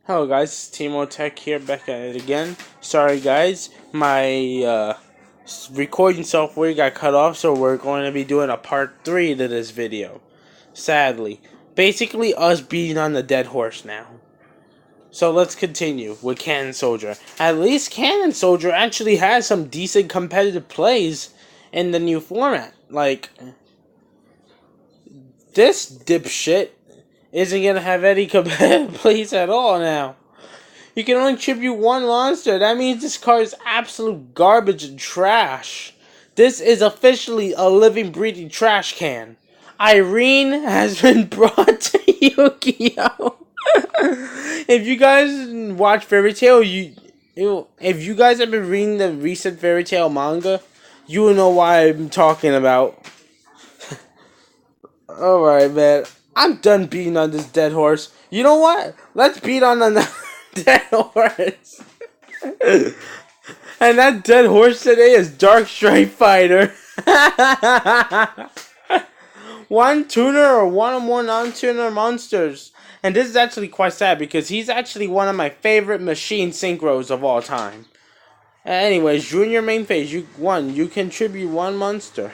Hello guys, it's Timo Tech here, back at it again. Sorry guys, my recording software got cut off, so we're going to be doing a part 3 to this video. Sadly. Basically us beating on the dead horse now. So let's continue with Cannon Soldier. At least Cannon Soldier actually has some decent competitive plays in the new format. Like, this dipshit isn't going to have any competitive plays at all now. You can only tribute one monster. That means this card is absolute garbage and trash. This is officially a living, breathing trash can. Irene has been brought to Yu-Gi-Oh! If you guys watch Fairy Tail, if you guys have been reading the recent Fairy Tail manga, you will know why I'm talking about. Alright, man. I'm done beating on this dead horse. You know what? Let's beat on the dead horse. And that dead horse today is Dark Strike Fighter. One tuner or one or more non-tuner monsters. And this is actually quite sad because he's actually one of my favorite machine synchros of all time. Anyways, during your main phase, you can tribute one monster.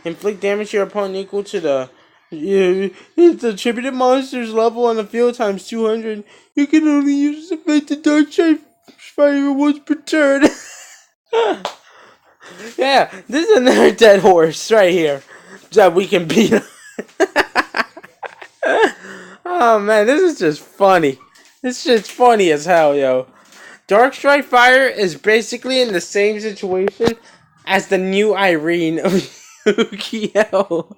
Inflict damage to your opponent equal to the attributed monster's level on the field times 200. You can only use this effect to Dark Strike Fighter once per turn. Yeah, this is another dead horse right here that we can beat. Oh man, this is just funny. This is just funny as hell, yo. Dark Strike Fire is basically in the same situation as the new Irene of Yu-Gi-Oh!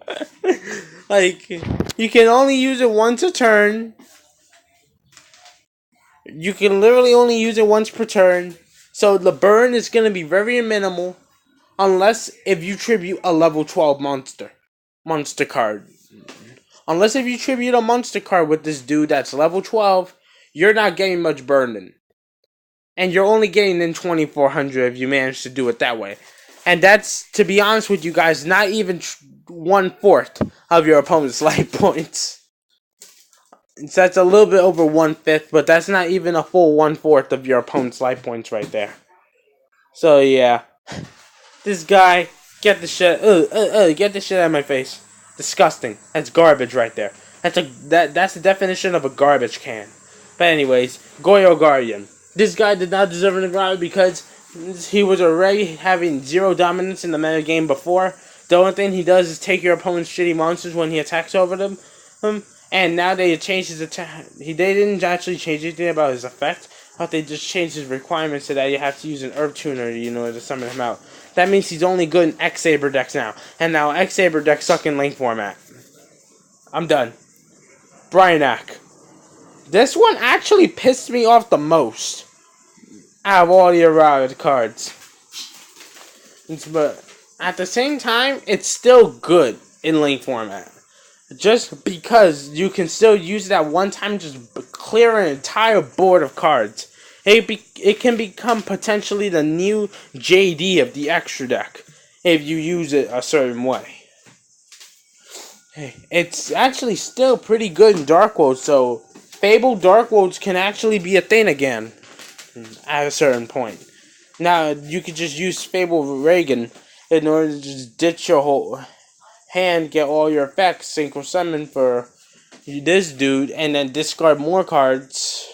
Like, you can only use it once a turn. You can literally only use it once per turn. So the burn is going to be very minimal. Unless if you tribute a level 12 monster card. Unless if you tribute a monster card with this dude that's level 12, you're not getting much burning. And you're only getting in 2400 if you manage to do it that way. And that's, to be honest with you guys, not even 1/4 of your opponent's life points. So that's a little bit over 1/5, but that's not even a full 1/4 of your opponent's life points right there. So yeah, this guy, get the shit out of my face. Disgusting. That's garbage right there. That's the definition of a garbage can. But anyways, Goyo Guardian. This guy did not deserve an guard because he was already having 0 dominance in the meta game before. The only thing he does is take your opponent's shitty monsters when he attacks over them. And now they changed his attack. They didn't actually change anything about his effect, but they just changed his requirements so that you have to use an Herb Tuner, to summon him out. That means he's only good in X-Saber decks now. And now X-Saber decks suck in link format. I'm done. Bryanak. This one actually pissed me off the most out of all the Errata cards. But at the same time, it's still good in link format. Just because you can still use it at one time, just clear an entire board of cards. It can become potentially the new JD of the extra deck if you use it a certain way. It's actually still pretty good in Dark World, so Fabled Dark Worlds can actually be a thing again at a certain point. Now, you could just use Fabled Reagan in order to just ditch your whole hand, get all your effects, synchro summon for this dude, and then discard more cards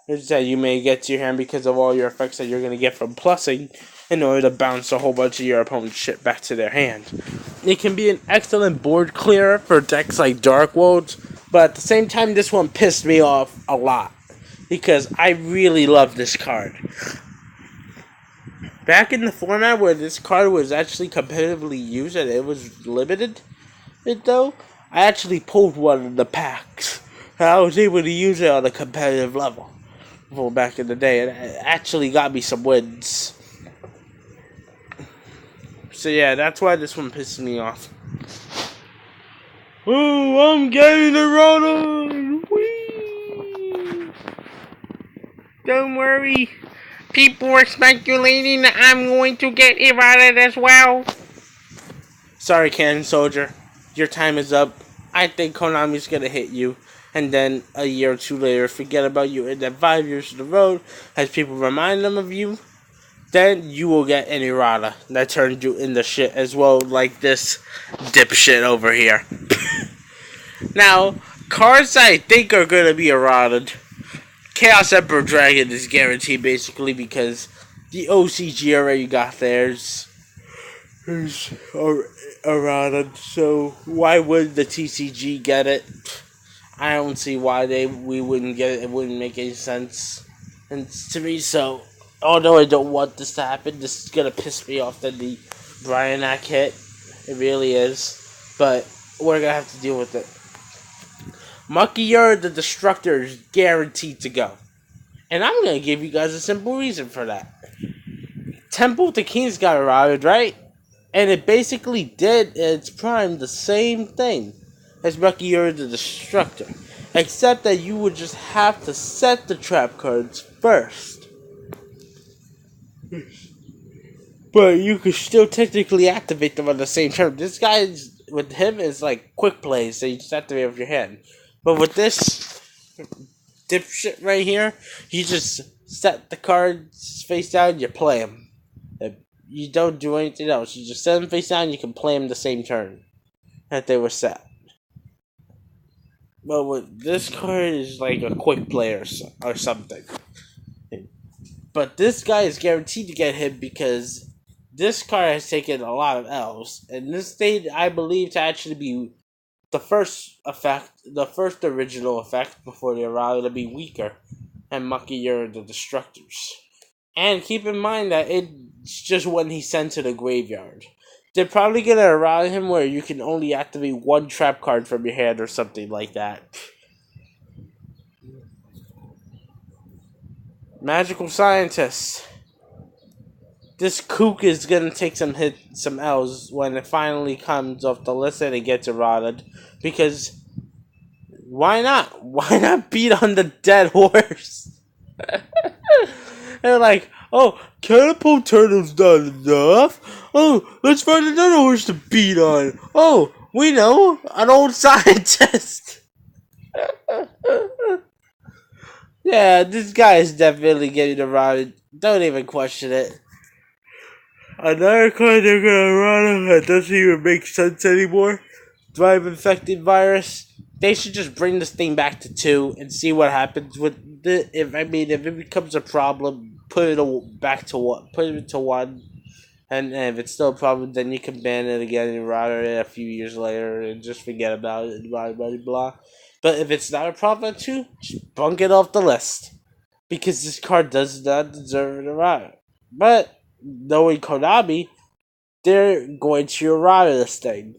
that you may get to your hand because of all your effects that you're going to get from plussing in order to bounce a whole bunch of your opponent's shit back to their hand. It can be an excellent board clearer for decks like Dark Worlds, but at the same time, this one pissed me off a lot because I really love this card. Back in the format where this card was actually competitively used and it was limited, I actually pulled one of the packs. And I was able to use it on a competitive level. Well, back in the day, and it actually got me some wins. So yeah, that's why this one pisses me off. Oh, I'm getting Errata! Whee! Don't worry. People are speculating that I'm going to get Errata as well. Sorry, Cannon Soldier. Your time is up. I think Konami's gonna hit you. and then a year or two later forget about you, and then 5 years to the road, as people remind them of you, then you will get an errata that turns you into shit as well, like this dipshit over here. Now, cards I think are gonna be errated. Chaos Emperor Dragon is guaranteed basically because the OCG already got theirs. Is errated, so why would the TCG get it? I don't see why we wouldn't get it. It wouldn't make any sense. And to me, so although I don't want this to happen, this is gonna piss me off that the Bryanak hit. It really is. But we're gonna have to deal with it. Muckier the Destructor is guaranteed to go. And I'm gonna give you guys a simple reason for that. Temple of the Kings got eroded, right? And it basically did in its prime the same thing as Muckier the Destructor. Except that you would just have to set the trap cards first. But you could still technically activate them on the same turn. This guy's, with him, is like quick plays, so you just activate with your hand. But with this dipshit right here, you just set the cards face down, you play them. You don't do anything else. You just set them face down, you can play them the same turn that they were set. But with this card is like a quick play or something. But this guy is guaranteed to get hit because this card has taken a lot of L's. And this state, I believe, to actually be the first effect, the first original effect before they allow to be weaker and muckier the Destructors. And keep in mind that it's just when he's sent to the graveyard. They're probably going to allow him where you can only activate one trap card from your hand or something like that. Magical Scientist. This kook is going to take some L's when it finally comes off the list and it gets eroded. Because why not? Why not beat on the dead horse? They're like, oh, Catapult Turtle's not enough. Oh, let's find another horse to beat on. Oh, we know, an old scientist. Yeah, this guy is definitely getting eroded. Don't even question it. Another card they're gonna run that doesn't even make sense anymore. Drive Infected Virus. They should just bring this thing back to 2 and see what happens with it. If it becomes a problem, put it back to 1. Put it to 1. And if it's still a problem, then you can ban it again and router it a few years later and just forget about it and blah blah blah. But if it's not a problem at 2, just bunk it off the list. Because this card does not deserve an errata. But knowing Konami, they're going to errata this thing.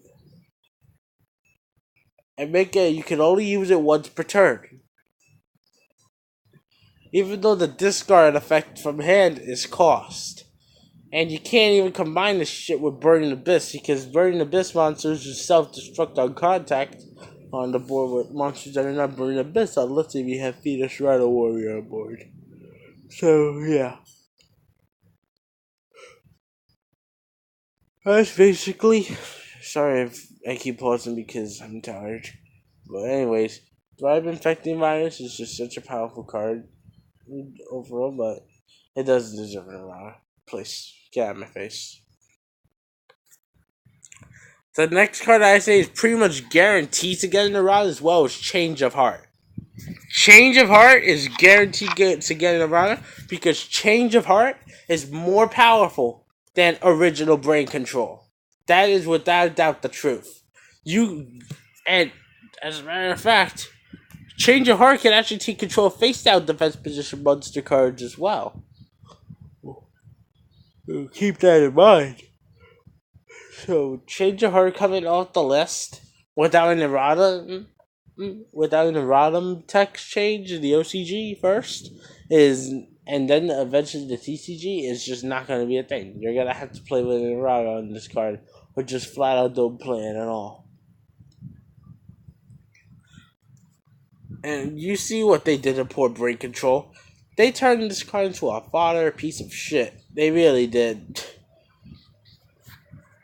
And make it, you can only use it once per turn. Even though the discard effect from hand is cost. And you can't even combine this shit with Burning Abyss, because Burning Abyss monsters just self-destruct on contact on the board with monsters that are not Burning Abyss, unless if you have Fetus Rhino Warrior on board. So, yeah. That's basically... Sorry if I keep pausing because I'm tired. But anyways, Drive Infecting Virus is just such a powerful card overall, but it doesn't deserve an errata. Please, get out of my face. The next card I say is pretty much guaranteed to get an errata as well as Change of Heart. Change of Heart is guaranteed to get an errata because Change of Heart is more powerful than original Brain Control. That is without a doubt the truth. And as a matter of fact, Change of Heart can actually take control of face-down defense position monster cards as well. Keep that in mind. So, Change of Heart coming off the list without an errata text change in the OCG first and then eventually the TCG is just not going to be a thing. You're going to have to play with an errata on this card, or just flat out don't play it at all. And you see what they did to poor Brain Control. They turned this card into a fodder piece of shit. They really did.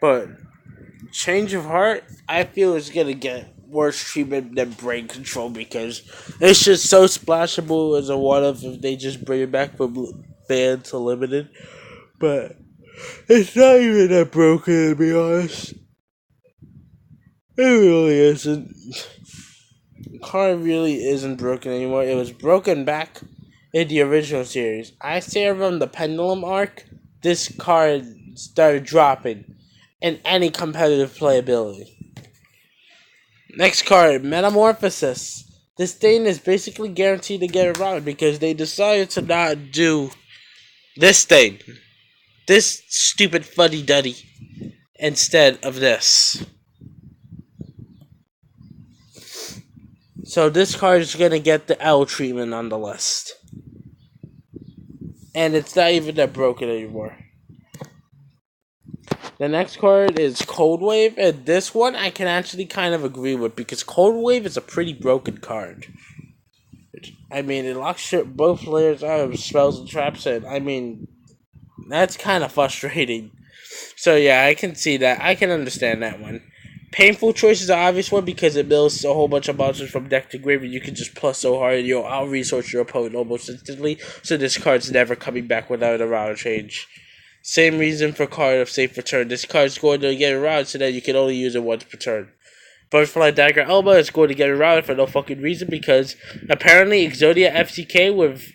But Change of Heart, I feel, is going to get worse treatment than brain control because it's just so splashable as a what if they just bring it back from banned to limited. But it's not even that broken, to be honest. It really isn't. The card really isn't broken anymore. It was broken back in the original series. I say from the Pendulum arc, this card started dropping in any competitive playability. Next card, Metamorphosis. This thing is basically guaranteed to get around because they decided to not do this thing. This stupid fuddy-duddy instead of this. So this card is going to get the L treatment on the list. And it's not even that broken anymore. The next card is Cold Wave, and this one I can actually kind of agree with because Cold Wave is a pretty broken card. I mean, it locks both players out of spells and traps, and I mean, that's kind of frustrating. So yeah, I can see that. I can understand that one. Painful Choice is an obvious one because it mills a whole bunch of monsters from deck to grave and you can just plus so hard and you'll out-resource your opponent almost instantly, so this card's never coming back without a round change. Same reason for card of safe return. This card's going to get around so that you can only use it once per turn. Butterfly Dagger Elba is going to get around for no fucking reason because apparently Exodia FCK with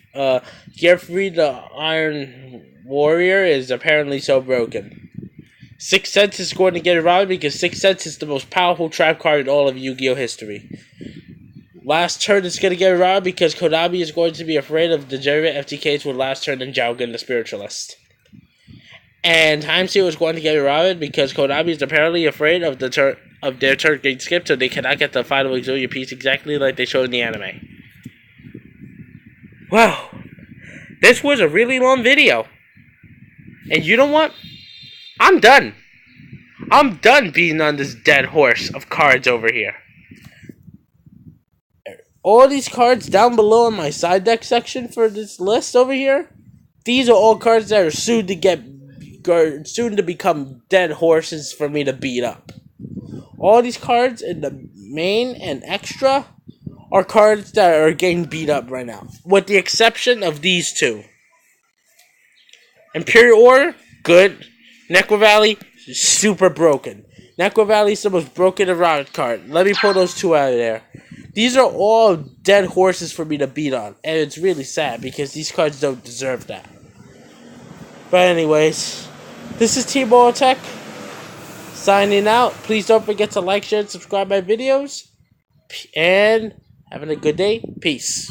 Geoffrey the Iron Warrior is apparently so broken. Sixth Sense is going to get around because Sixth Sense is the most powerful trap card in all of Yu-Gi-Oh! History. Last turn is going to get around because Konami is going to be afraid of degenerate FTKs with Last Turn and Jowgen the Spiritualist. And Time Seal is going to get around because Konami is apparently afraid of their turn getting skipped, so they cannot get the final Exodia piece exactly like they showed in the anime. Wow. This was a really long video. And you know what? I'm done. I'm done beating on this dead horse of cards over here. All these cards down below in my side deck section for this list over here, these are all cards that are soon to become dead horses for me to beat up. All these cards in the main and extra are cards that are getting beat up right now, with the exception of these two. Imperial Order, good. Necro Valley, super broken. Necro Valley is the most broken around card. Let me pull those two out of there. These are all dead horses for me to beat on. And it's really sad because these cards don't deserve that. But anyways, this is T-Ball Tech signing out. Please don't forget to like, share, and subscribe my videos. And having a good day. Peace.